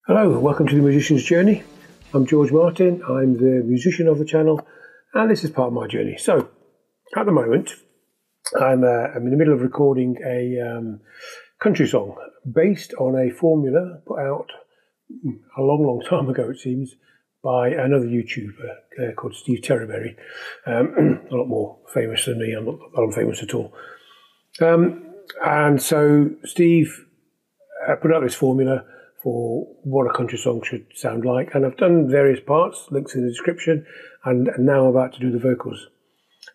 Hello, welcome to The Musician's Journey. I'm George Martin, I'm the musician of the channel, and this is part of my journey. So, at the moment, I'm in the middle of recording a country song based on a formula put out a long time ago, it seems, by another YouTuber called Steve Terreberry. A lot more famous than me. I'm not that I'm famous at all. And so Steve put out this formula for what a country song should sound like, and I've done various parts, links in the description, and now I'm about to do the vocals.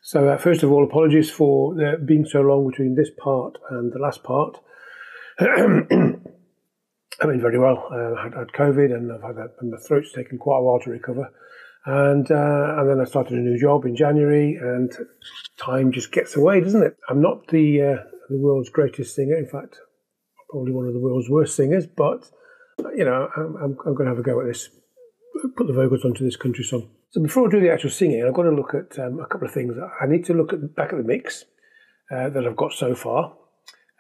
So first of all, apologies for being so long between this part and the last part. I've been very well. I had COVID, and my throat's taken quite a while to recover, and then I started a new job in January, and time just gets away, doesn't it? I'm not the world's greatest singer. In fact, probably one of the world's worst singers, but you know, I'm going to have a go at this, put the vocals onto this country song. So before I do the actual singing, I've got to look at a couple of things. I need to look back at the mix that I've got so far.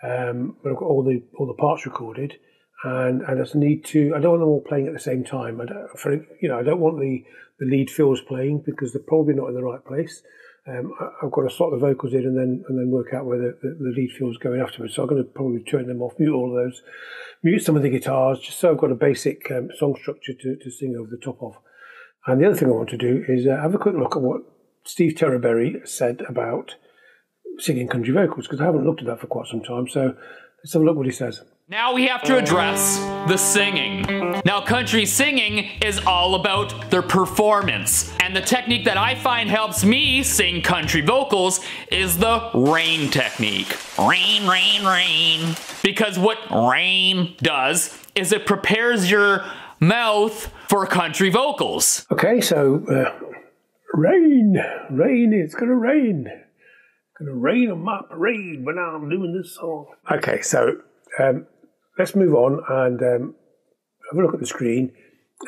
I've got all the parts recorded, and I just need to. I don't want them all playing at the same time. I don't want the lead fills playing because they're probably not in the right place. I've got to slot the vocals in and then work out where the lead fills going afterwards. So I'm going to probably turn them off, mute all of those, mute some of the guitars, just so I've got a basic song structure to sing over the top of. And the other thing I want to do is have a quick look at what Steve Terreberry said about singing country vocals, because I haven't looked at that for quite some time. So let's have a look what he says. Now we have to address the singing. Now country singing is all about their performance. And the technique that I find helps me sing country vocals is the rain technique. Rain, rain, rain. Because what rain does is it prepares your mouth for country vocals. Okay, so rain, it's gonna rain. It's gonna rain on my parade when I'm doing this song. Okay, so let's move on and have a look at the screen,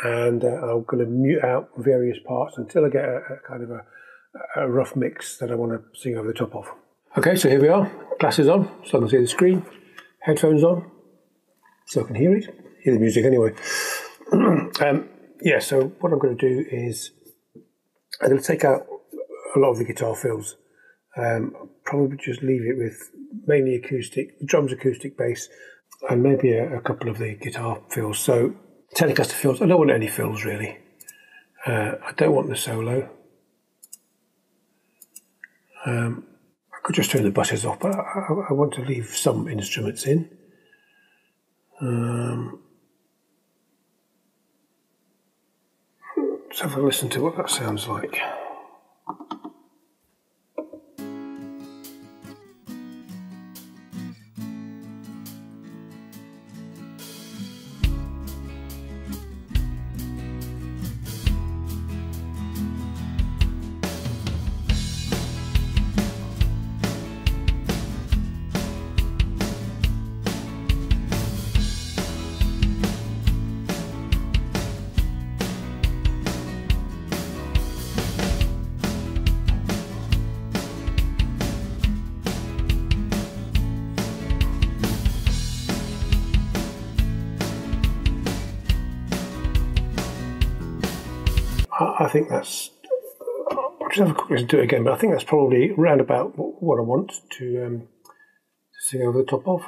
and I'm going to mute out various parts until I get a kind of a rough mix that I want to sing over the top of. Okay, so here we are. Glasses on, so I can see the screen. Headphones on, so I can hear the music anyway. Yeah, so what I'm going to do is I'm going to take out a lot of the guitar fills. Probably just leave it with mainly acoustic, drums, acoustic, bass, and maybe a couple of the guitar fills. So Telecaster fills, I don't want any fills really. I don't want the solo. I could just turn the buttons off, but I want to leave some instruments in. Let's have a listen to what that sounds like. I think that's, I'll just have a quick listen to it again, but I think that's probably round about what I want to sing over the top of.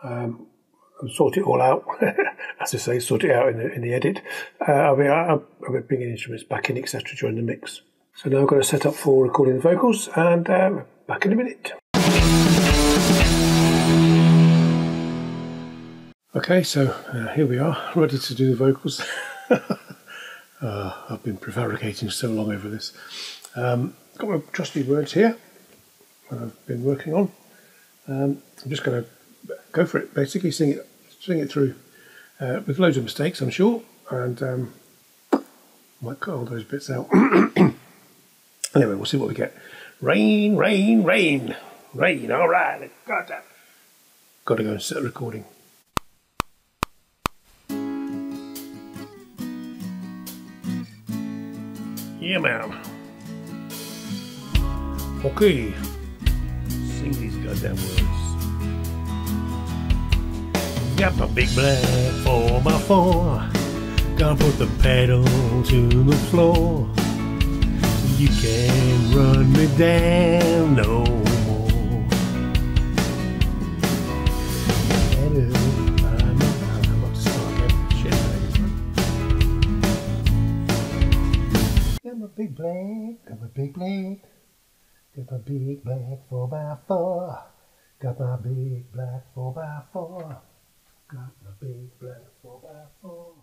And sort it all out, as I say, sort it out in the edit. I'll be bringing instruments back in, etc. during the mix. So now I've got to set up for recording the vocals, and back in a minute. Okay, so here we are, ready to do the vocals. I've been prevaricating so long over this. Got my trusty words here that I've been working on. I'm just going to go for it, basically sing it through with loads of mistakes, I'm sure, and might cut all those bits out. Anyway, we'll see what we get. Rain, rain, rain, rain. All right, got that. Got to go and set recording. Yeah, man. Okay. Sing these goddamn words. Got my big black 4x4. Gonna put the pedal to the floor. You can't run me down no more. I'm about to start again. Shit. Got my big black, got my big black. Got my big black 4x4. Got my big black 4x4. Got my big black 4x4.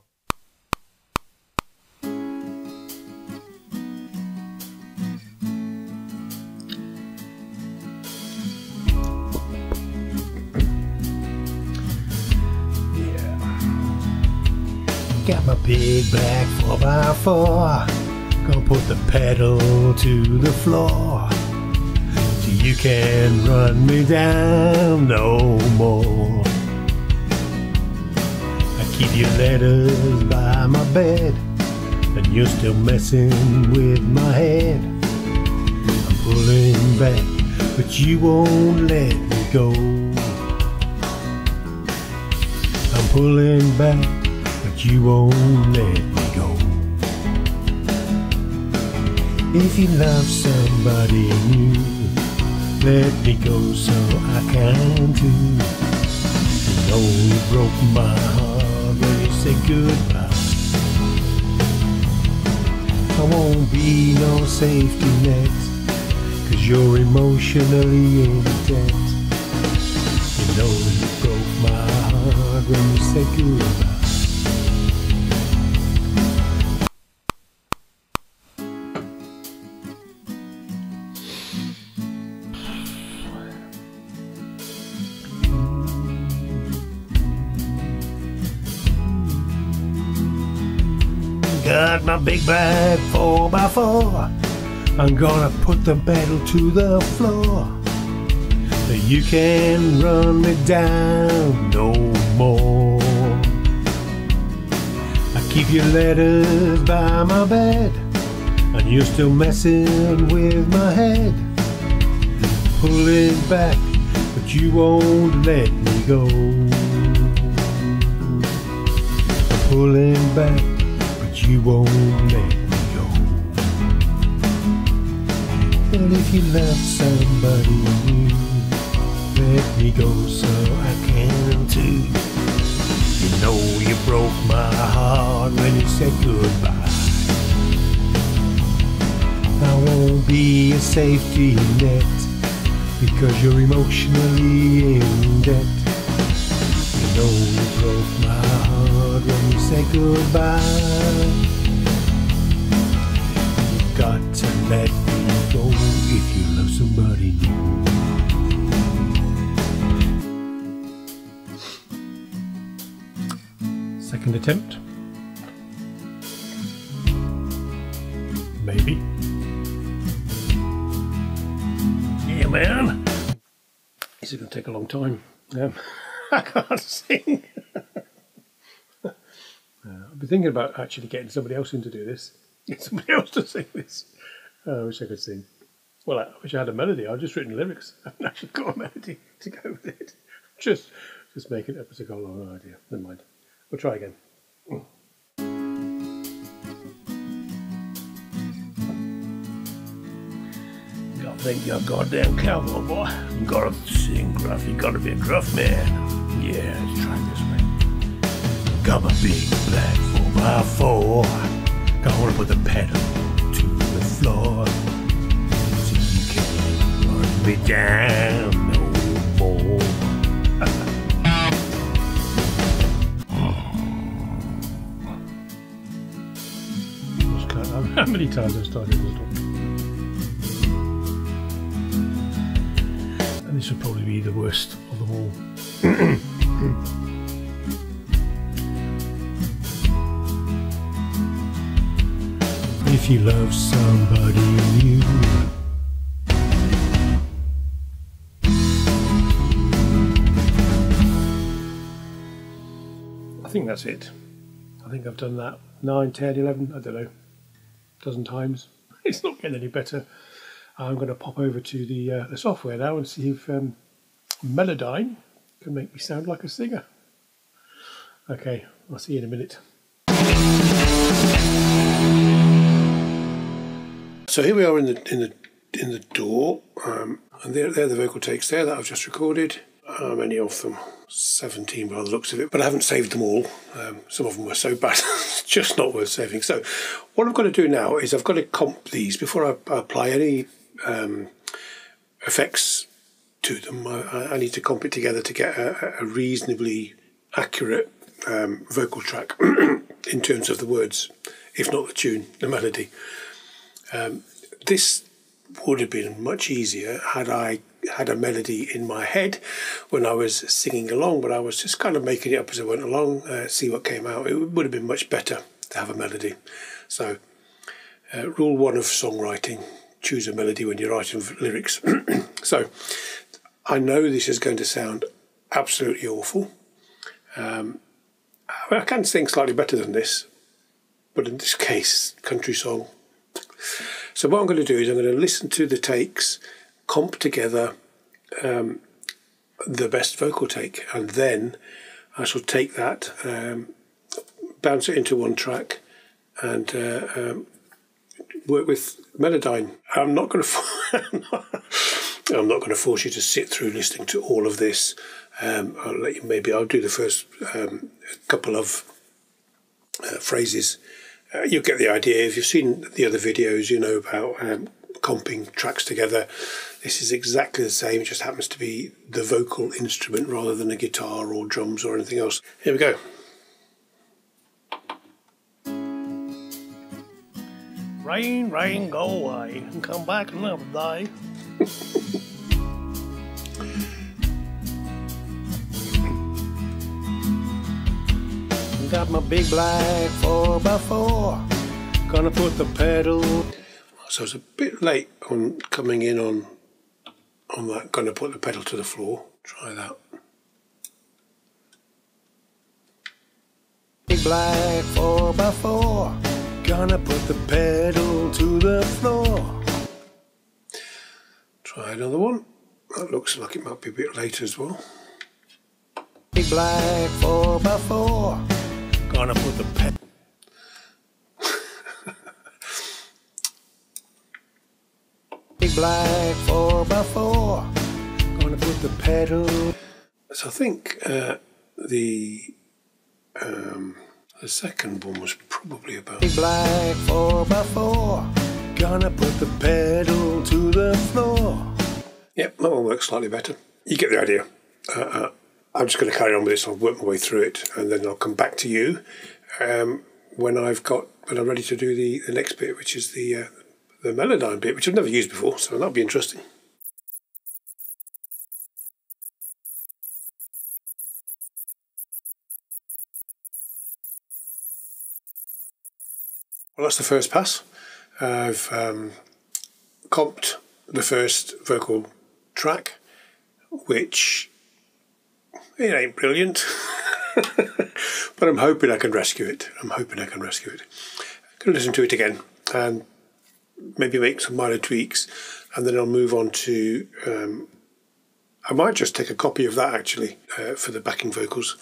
Yeah. Got my big black 4x4. Gonna put the pedal to the floor. So you can't run me down no more. Keep your letters by my bed, and you're still messing with my head. I'm pulling back, but you won't let me go. I'm pulling back, but you won't let me go. If you love somebody new, let me go so I can too. You know you broke my heart when you say goodbye. I won't be no safety net, 'cause you're emotionally in debt. You know you broke my heart when you say goodbye. Got my big black 4x4. I'm gonna put the pedal to the floor. You can't run me down no more. I keep your letters by my bed, and you're still messing with my head. Pulling back, but you won't let me go. Pulling back, you won't let me go. And if you love somebody new, let me go so I can too. You know you broke my heart when you said goodbye. I won't be a safety net, because you're emotionally in debt. You know you broke my heart when you say goodbye. You've got to let me go if you love somebody new. Second attempt. Maybe. Yeah, man. This is going to take a long time. I can't sing. I've been thinking about actually getting somebody else in to do this. Get somebody else to sing this. I wish I could sing. Well, I wish I had a melody. I've just written lyrics. I haven't actually got a melody to go with it. Just make it up as I go along. No idea. Never mind. We'll try again. Gotta think you're a goddamn cowboy, boy. You gotta sing gruff. You gotta be a gruff man. Yeah, let's try this way. Got my big black 4x4. Gonna put the pedal to the floor. So you can't run me down no more. How many times I've started this talk? And this would probably be the worst of them all. If you love somebody new, I think that's it. I think I've done that 9, 10, 11, I don't know, a dozen times. It's not getting any better. I'm going to pop over to the software now and see if Melodyne can make me sound like a singer. Okay, I'll see you in a minute. So here we are in the door, and there are the vocal takes there that I've just recorded. How many of them? 17 by the looks of it, but I haven't saved them all. Some of them were so bad, it's just not worth saving. So what I've got to do now is I've got to comp these before I apply any effects to them. I need to comp it together to get a reasonably accurate vocal track in terms of the words, if not the tune, the melody. This would have been much easier had I had a melody in my head when I was singing along, but I was just kind of making it up as I went along, see what came out. It would have been much better to have a melody. So rule 1 of songwriting, choose a melody when you're writing lyrics. So I know this is going to sound absolutely awful. I can sing slightly better than this, but in this case, country song. So what I'm going to do is I'm going to listen to the takes, comp together the best vocal take, and then I shall take that, bounce it into one track, and work with Melodyne. I'm not going to force you to sit through listening to all of this. I'll do the first couple of phrases. You'll get the idea. If you've seen the other videos, you know about comping tracks together. This is exactly the same, it just happens to be the vocal instrument rather than a guitar or drums or anything else. Here we go. Rain, rain, go away and come back another day. Got my big black 4x4, gonna put the pedal. So it's a bit late on coming in on that, gonna put the pedal to the floor. Try that. Big black 4x4, gonna put the pedal to the floor. Try another one. That looks like it might be a bit late as well. Big black 4x4. Gonna put the pedal. Big black 4x4. Gonna put the pedal. So I think the second one was probably about. Big black 4x4. Gonna put the pedal to the floor. Yep, that one works slightly better. You get the idea. I'm just going to carry on with this. I'll work my way through it, and then I'll come back to you when I'm ready to do the next bit, which is the Melodyne bit, which I've never used before, so that'll be interesting. Well, that's the first pass. I've comped the first vocal track, which it ain't brilliant, but I'm hoping I can rescue it. I'm going to listen to it again and maybe make some minor tweaks, and then I'll move on to. I might just take a copy of that actually for the backing vocals,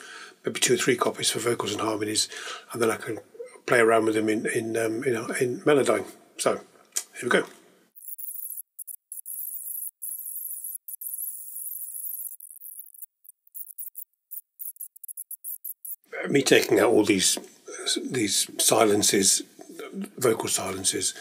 maybe 2 or 3 copies for vocals and harmonies, and then I can play around with them in Melodyne. So here we go. Me taking out all these silences, vocal silences.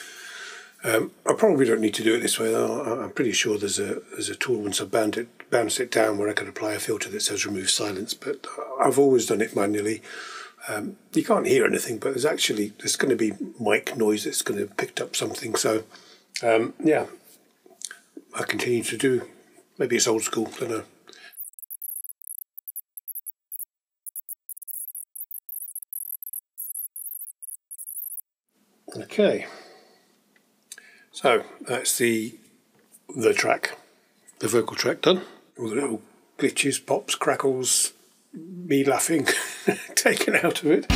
I probably don't need to do it this way. I'm pretty sure there's a tool once I've bounced it down where I can apply a filter that says remove silence, but I've always done it manually. You can't hear anything, but there's going to be mic noise that's going to pick up something. So yeah, I continue to do. Maybe it's old school, I don't know. Okay, so that's the track, the vocal track done. All the little glitches, pops, crackles, me laughing taken out of it.